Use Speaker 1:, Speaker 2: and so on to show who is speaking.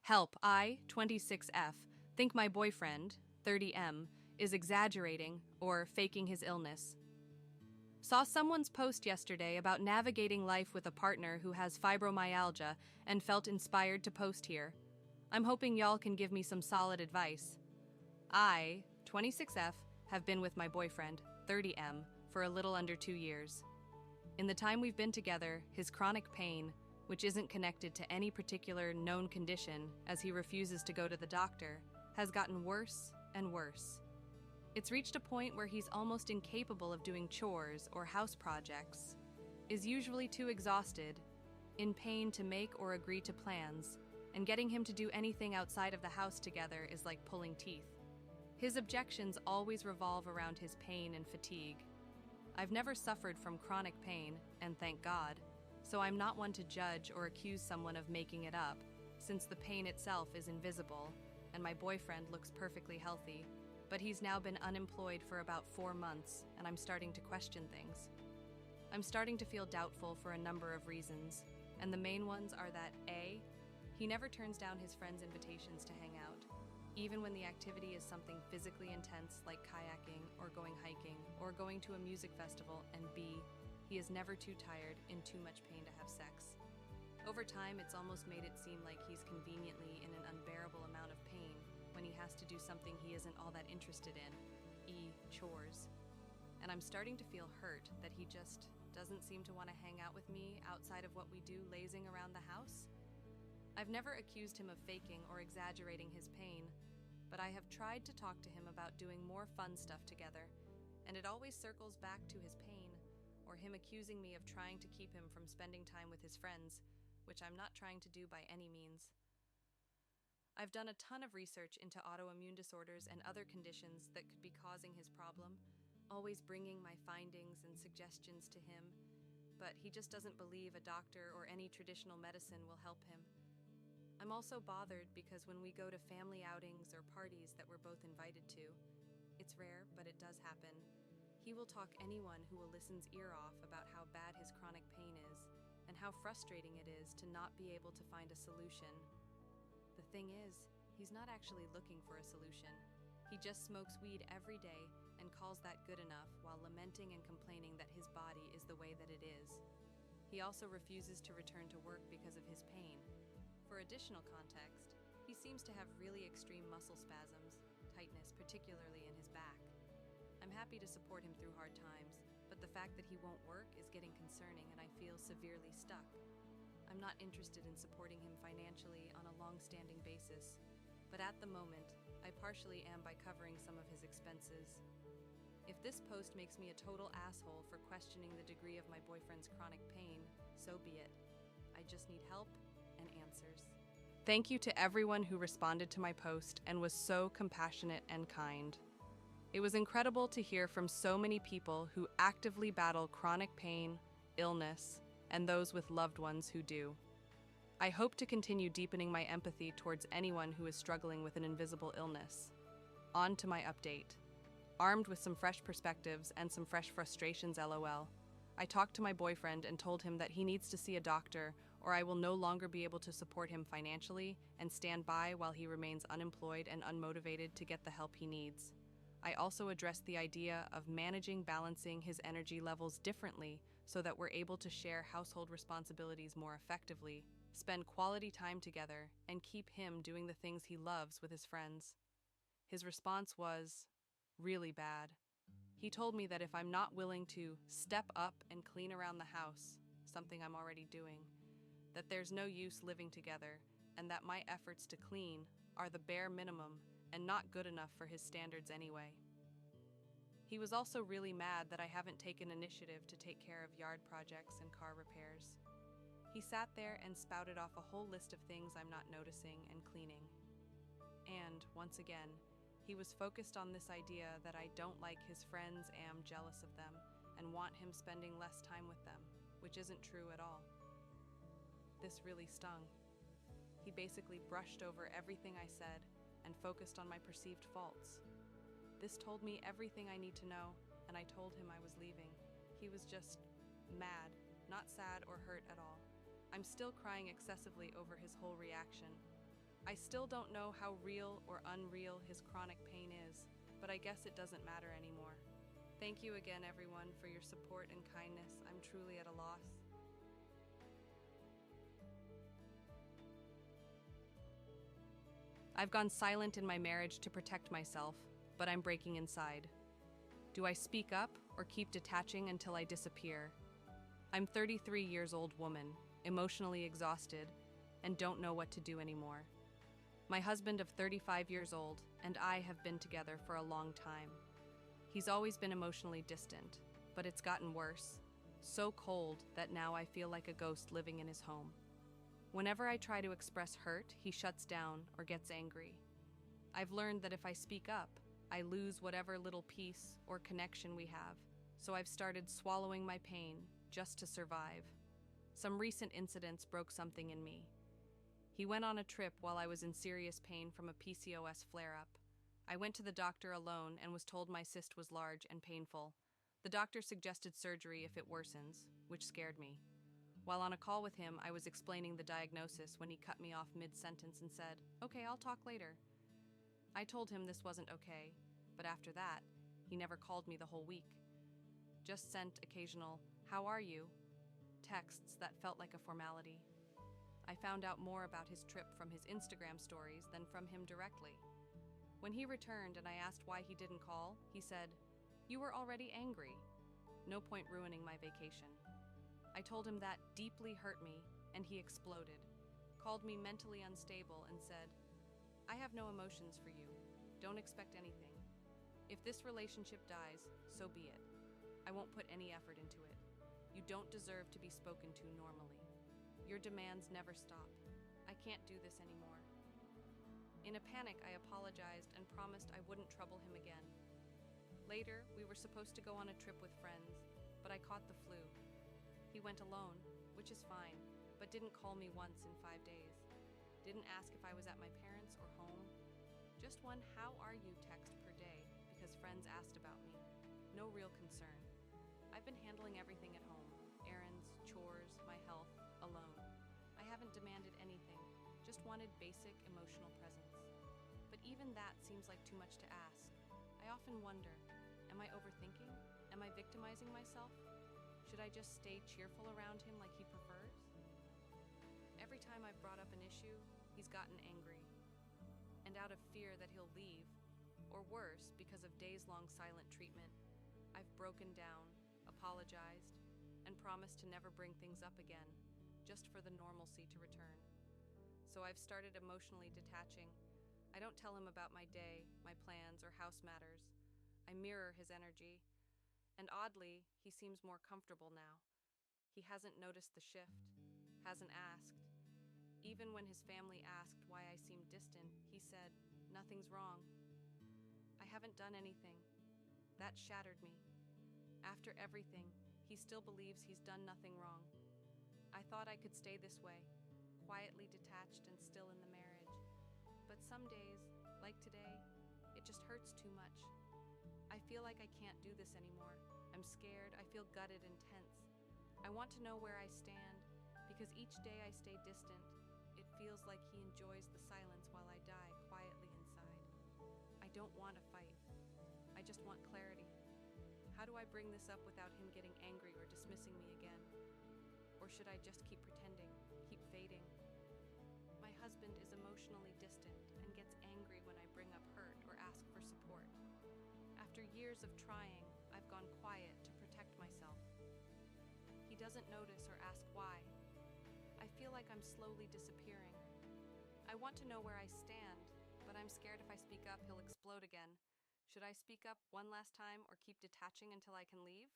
Speaker 1: Help, I, 26F, think my boyfriend, 30M, is exaggerating or faking his illness. Saw someone's post yesterday about navigating life with a partner who has fibromyalgia and felt inspired to post here. I'm hoping y'all can give me some solid advice. I, 26F, have been with my boyfriend, 30M, for a little under 2 years. In the time we've been together, his chronic pain, which isn't connected to any particular known condition as he refuses to go to the doctor, has gotten worse and worse. It's reached a point where he's almost incapable of doing chores or house projects, is usually too exhausted, in pain to make or agree to plans, and getting him to do anything outside of the house together is like pulling teeth. His objections always revolve around his pain and fatigue. I've never suffered from chronic pain, and thank God, so I'm not one to judge or accuse someone of making it up, since the pain itself is invisible, and my boyfriend looks perfectly healthy. But he's now been unemployed for about 4 months, and I'm starting to question things. I'm starting to feel doubtful for a number of reasons, and the main ones are that A, he never turns down his friends' invitations to hang out, even when the activity is something physically intense like kayaking or going hiking or going to a music festival, and B, he is never too tired, in too much pain to have sex. Over time, it's almost made it seem like he's conveniently in an unbearable amount of pain when he has to do something he isn't all that interested in, chores. And I'm starting to feel hurt that he just doesn't seem to want to hang out with me outside of what we do lazing around the house. I've never accused him of faking or exaggerating his pain, but I have tried to talk to him about doing more fun stuff together, and it always circles back to his pain, or him accusing me of trying to keep him from spending time with his friends, which I'm not trying to do by any means. I've done a ton of research into autoimmune disorders and other conditions that could be causing his problem, always bringing my findings and suggestions to him, but he just doesn't believe a doctor or any traditional medicine will help him. I'm also bothered because when we go to family outings or parties that we're both invited to, it's rare, but it does happen, he will talk anyone who will listen's ear off about how bad his chronic pain is and how frustrating it is to not be able to find a solution. The thing is, he's not actually looking for a solution. He just smokes weed every day and calls that good enough while lamenting and complaining that his body is the way that it is. He also refuses to return to work because of his pain. For additional context, he seems to have really extreme muscle spasms, tightness, particularly in his back. I'm happy to support him through hard times, but the fact that he won't work is getting concerning and I feel severely stuck. I'm not interested in supporting him financially on a long-standing basis, but at the moment, I partially am by covering some of his expenses. If this post makes me a total asshole for questioning the degree of my boyfriend's chronic pain, so be it. I just need help and answers. Thank you to everyone who responded to my post and was so compassionate and kind. It was incredible to hear from so many people who actively battle chronic pain, illness, and those with loved ones who do. I hope to continue deepening my empathy towards anyone who is struggling with an invisible illness. On to my update. Armed with some fresh perspectives and some fresh frustrations, LOL, I talked to my boyfriend and told him that he needs to see a doctor or I will no longer be able to support him financially and stand by while he remains unemployed and unmotivated to get the help he needs. I also addressed the idea of balancing his energy levels differently so that we're able to share household responsibilities more effectively, spend quality time together, and keep him doing the things he loves with his friends. His response was really bad. He told me that if I'm not willing to step up and clean around the house, something I'm already doing, that there's no use living together, and that my efforts to clean are the bare minimum and not good enough for his standards anyway. He was also really mad that I haven't taken initiative to take care of yard projects and car repairs. He sat there and spouted off a whole list of things I'm not noticing and cleaning. And, once again, he was focused on this idea that I don't like his friends, am jealous of them, and want him spending less time with them, which isn't true at all. This really stung. He basically brushed over everything I said and focused on my perceived faults. This told me everything I need to know, and I told him I was leaving. He was just mad, not sad or hurt at all. I'm still crying excessively over his whole reaction. I still don't know how real or unreal his chronic pain is, but I guess it doesn't matter anymore. Thank you again, everyone, for your support and kindness. I'm truly at a loss. I've gone silent in my marriage to protect myself, but I'm breaking inside. Do I speak up or keep detaching until I disappear? I'm 33 years old woman, emotionally exhausted, and don't know what to do anymore. My husband of 35 years old and I have been together for a long time. He's always been emotionally distant, but it's gotten worse. So cold that now I feel like a ghost living in his home. Whenever I try to express hurt, he shuts down or gets angry. I've learned that if I speak up, I lose whatever little peace or connection we have, so I've started swallowing my pain just to survive. Some recent incidents broke something in me. He went on a trip while I was in serious pain from a PCOS flare-up. I went to the doctor alone and was told my cyst was large and painful. The doctor suggested surgery if it worsens, which scared me. While on a call with him, I was explaining the diagnosis when he cut me off mid-sentence and said, "Okay, I'll talk later." I told him this wasn't okay, but after that, he never called me the whole week. Just sent occasional, "How are you?" texts that felt like a formality. I found out more about his trip from his Instagram stories than from him directly. When he returned and I asked why he didn't call, he said, "You were already angry. No point ruining my vacation." I told him that deeply hurt me, and he exploded, called me mentally unstable, and said, "I have no emotions for you. Don't expect anything. If this relationship dies, so be it. I won't put any effort into it. You don't deserve to be spoken to normally. Your demands never stop. I can't do this anymore." In a panic, I apologized and promised I wouldn't trouble him again. Later, we were supposed to go on a trip with friends, but I caught the flu. He went alone, which is fine, but didn't call me once in 5 days. Didn't ask if I was at my parents' or home. Just one "how are you" text per day because friends asked about me. No real concern. I've been handling everything at home, errands, chores, my health, alone. I haven't demanded anything, just wanted basic emotional presence. But even that seems like too much to ask. I often wonder, am I overthinking? Am I victimizing myself? Should I just stay cheerful around him like he prefers? Every time I've brought up an issue, he's gotten angry. And out of fear that he'll leave, or worse, because of days-long silent treatment, I've broken down, apologized, and promised to never bring things up again, just for the normalcy to return. So I've started emotionally detaching. I don't tell him about my day, my plans, or house matters. I mirror his energy. And oddly, he seems more comfortable now. He hasn't noticed the shift, hasn't asked. Even when his family asked why I seemed distant, he said, "Nothing's wrong." I haven't done anything. That shattered me. After everything, he still believes he's done nothing wrong. I thought I could stay this way, quietly detached and still in the marriage. But some days, like today, it just hurts too much. I feel like I can't do this anymore. I'm scared, I feel gutted and tense. I want to know where I stand, because each day I stay distant, it feels like he enjoys the silence while I die quietly inside. I don't want a fight. I just want clarity. How do I bring this up without him getting angry or dismissing me again? Or should I just keep pretending, keep fading? My husband is emotionally distant and gets angry when I bring up hurt or ask for support. After years of trying, I've gone quiet to protect myself. He doesn't notice or ask why. I feel like I'm slowly disappearing. I want to know where I stand, but I'm scared if I speak up, he'll explode again. Should I speak up one last time or keep detaching until I can leave?